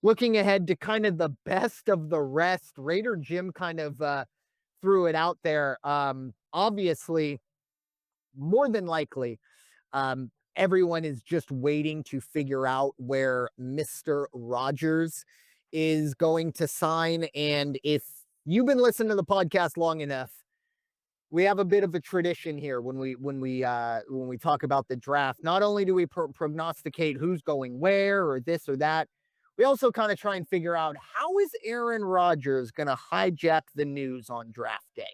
looking ahead to kind of the best of the rest, Raider Jim kind of threw it out there. Obviously, more than likely, everyone is just waiting to figure out where Mr. Rodgers is going to sign. And if you've been listening to the podcast long enough, we have a bit of a tradition here when we talk about the draft. Not only do we prognosticate who's going where or this or that, we also kind of try and figure out how is Aaron Rodgers going to hijack the news on draft day.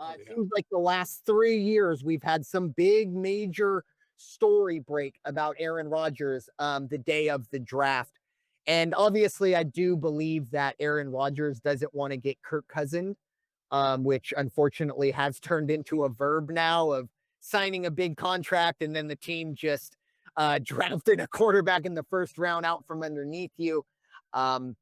It seems like the last 3 years we've had some big major story break about Aaron Rodgers the day of the draft. And obviously, I do believe that Aaron Rodgers doesn't want to get Kirk Cousins, which unfortunately has turned into a verb now of signing a big contract and then the team just drafted a quarterback in the first round out from underneath you. Um,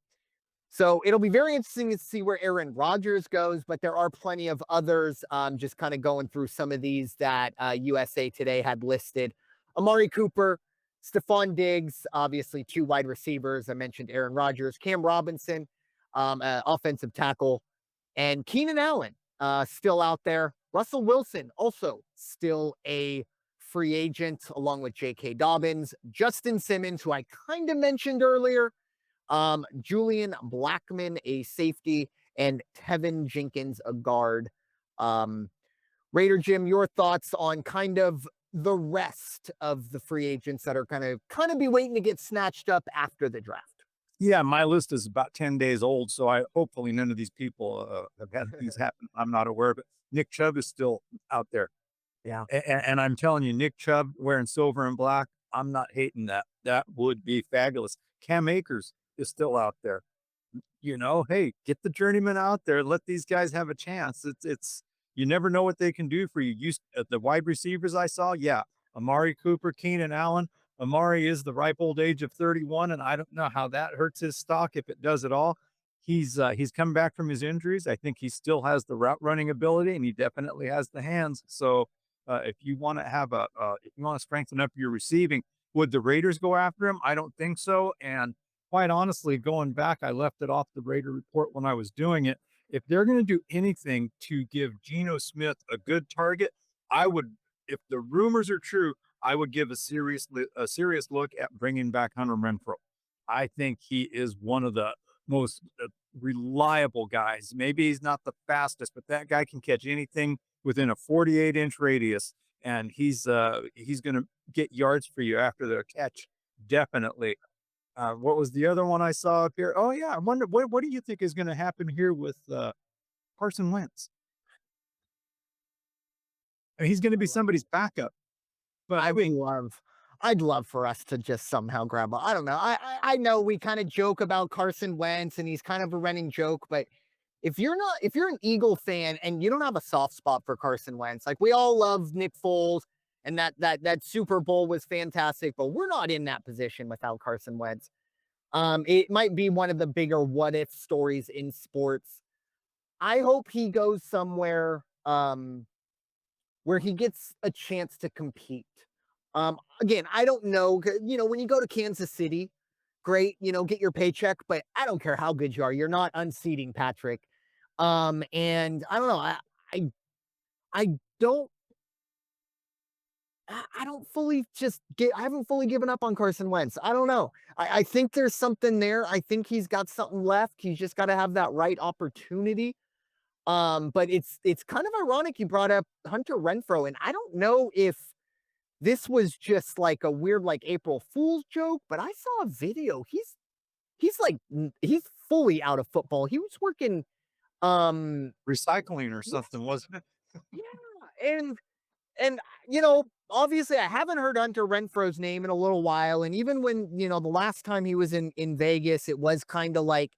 so it'll be very interesting to see where Aaron Rodgers goes, but there are plenty of others. Just kind of going through some of these that USA Today had listed. Amari Cooper, Stefon Diggs, obviously two wide receivers. I mentioned Aaron Rodgers, Cam Robinson, offensive tackle, and Keenan Allen, still out there. Russell Wilson, also still a free agent, along with J.K. Dobbins. Justin Simmons, who I kind of mentioned earlier. Julian Blackman, a safety, and Tevin Jenkins, a guard. Raider Jim, your thoughts on kind of the rest of the free agents that are kind of be waiting to get snatched up after the draft? Yeah, my list is about 10 days old, so I hopefully none of these people have had things happen. I'm not aware of it. Nick Chubb is still out there. Yeah. And I'm telling you, Nick Chubb wearing silver and black, I'm not hating that. That would be fabulous. Cam Akers is still out there. Hey, get the journeyman out there. Let these guys have a chance. It's you never know what they can do for you. The wide receivers I saw, yeah, Amari Cooper, Keenan Allen. Amari is the ripe old age of 31, and I don't know how that hurts his stock, if it does at all. He's come back from his injuries. I think he still has the route running ability, and he definitely has the hands. So if you want to if you want to strengthen up your receiving, would the Raiders go after him? I don't think so. And quite honestly, going back, I left it off the Raider report when I was doing it. If they're going to do anything to give Geno Smith a good target, I would, if the rumors are true, I would give a serious look at bringing back Hunter Renfrow. I think he is one of the most reliable guys. Maybe he's not the fastest, but that guy can catch anything within a 48-inch radius, and he's going to get yards for you after the catch, definitely. What was the other one I saw up here? Oh yeah, I wonder what do you think is going to happen here with Carson Wentz? I mean, he's going to be somebody's backup. But I'd love for us to just somehow grab I don't know. I know we kind of joke about Carson Wentz and he's kind of a running joke, but if you're an Eagle fan and you don't have a soft spot for Carson Wentz, like we all love Nick Foles and that Super Bowl was fantastic, but we're not in that position without Carson Wentz. It might be one of the bigger what if stories in sports. I hope he goes somewhere where he gets a chance to compete. Again, I don't know, when you go to Kansas City, great, get your paycheck, but I don't care how good you are. You're not unseating Patrick. And I don't know. I don't I don't fully I haven't fully given up on Carson Wentz. I don't know. I think there's something there. I think he's got something left. He's just got to have that right opportunity. But it's kind of ironic you brought up Hunter Renfrow, and I don't know if this was just like a weird like April Fool's joke, but I saw a video. He's fully out of football. He was working recycling or something, wasn't it? yeah, and obviously I haven't heard Hunter Renfrow's name in a little while, and even when the last time he was in Vegas, it was kind of like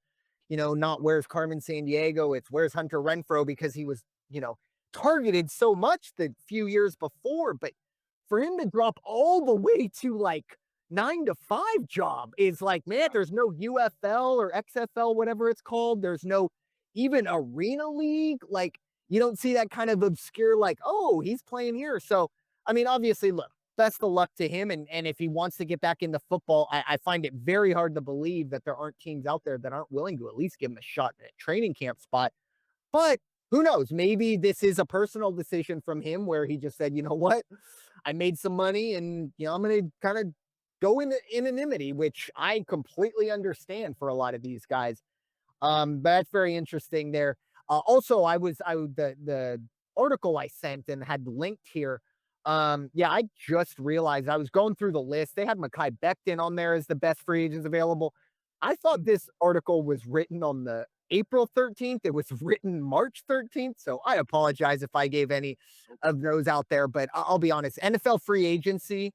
not where's Carmen Sandiego, it's where's Hunter Renfrow, because he was targeted so much the few years before. But for him to drop all the way to like 9-to-5 job is like, man, there's no UFL or XFL, whatever it's called. There's no even arena league. Like, you don't see that kind of obscure, like, oh, he's playing here. So, I mean, obviously, look, best of luck to him. And if he wants to get back into football, I find it very hard to believe that there aren't teams out there that aren't willing to at least give him a shot at a training camp spot. But who knows? Maybe this is a personal decision from him where he just said, you know what? I made some money and I'm gonna kind of go into anonymity, which I completely understand for a lot of these guys. But that's very interesting there. Also, the article I sent and had linked here. Yeah, I just realized I was going through the list. They had Mekhi Becton on there as the best free agents available. I thought this article was written on the April 13th. It was written March 13th. So I apologize if I gave any of those out there, but I'll be honest. NFL free agency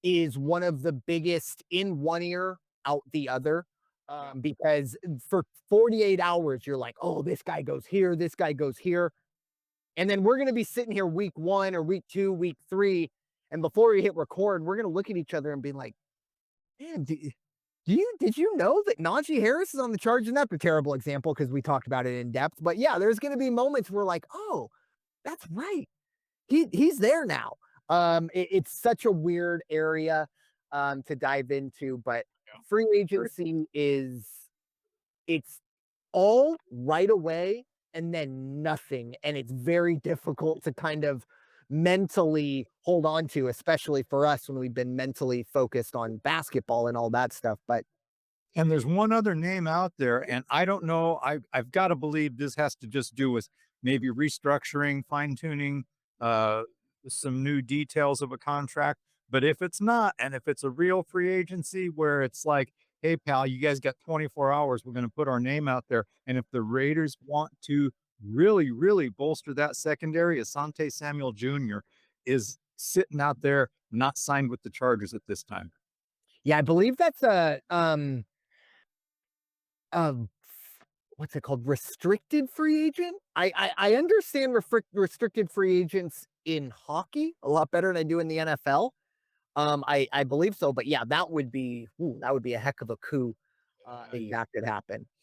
is one of the biggest in one ear, out the other. Because for 48 hours, you're like, oh, this guy goes here, this guy goes here. And then we're going to be sitting here week 1 or week 2, week 3. And before we hit record, we're going to look at each other and be like, man, did you know that Najee Harris is on the Chargers? And that's a terrible example because we talked about it in depth. But yeah, there's going to be moments where like, oh, that's right. He's there now. It's such a weird area to dive into, but free agency is it's all right away and then nothing, and it's very difficult to kind of mentally hold on to, especially for us when we've been mentally focused on basketball and all that stuff. But And there's one other name out there, and I don't know. I've got to believe this has to just do with maybe restructuring, fine tuning, uh, some new details of a contract. But if it's not, and if it's a real free agency where it's like, hey, pal, you guys got 24 hours, we're going to put our name out there. And if the Raiders want to really, really bolster that secondary, Asante Samuel Jr. is sitting out there, not signed with the Chargers at this time. yeah, I believe that's a what's it called? Restricted free agent? I understand restricted free agents in hockey a lot better than I do in the NFL. I believe so, but yeah, that would be a heck of a coup if that could happen.